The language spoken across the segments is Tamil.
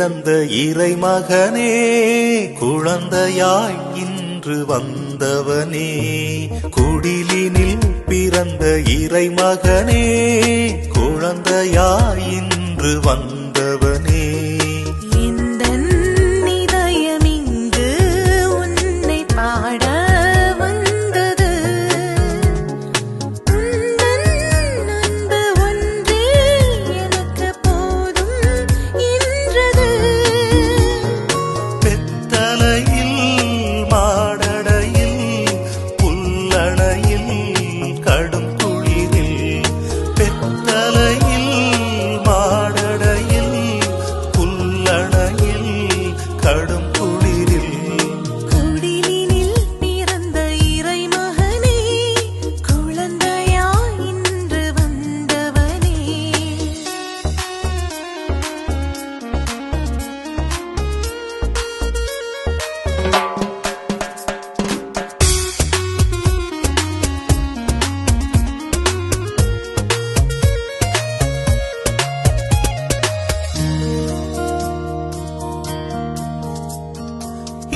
பிறந்த இறைமகனே, குழந்தையாய் இன்று வந்தவனே. குடிலினில் பிறந்த இறைமகனே, குழந்தையாய் இன்று வந்தவனே.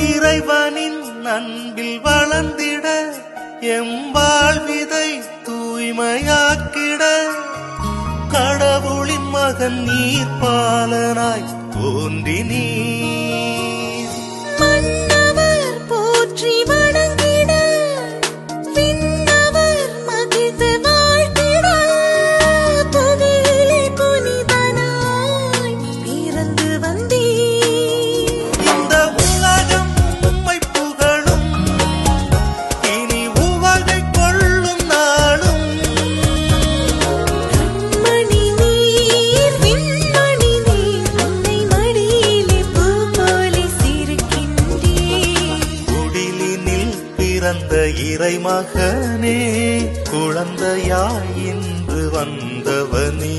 இறைவனின் அன்பில் வளர்ந்திட, எம் வாழ்விதை தூய்மையாக்கிட, கடவுளின் மகன் நீர் பாலனாய் தோன்றி நீர் மன்னவர் போற்றி வணங்கிட, விண்ணவர் மகிழ்ந்து வாழ்த்திட, புவியிலே புனிதனாய் பிறந்து வந்தீர். இந்த உலகம் உம்மை புகழும், இனி உவகை கொள்ளும் நாளும். கண்மணி நீர், விண்மணி நீர், உன்னை மடியிலே பூ போலே சிரிக்கின்றீர். குடிலினில் பிறந்த இறைமகனே, குழந்தையாய் இன்று வந்தவனே.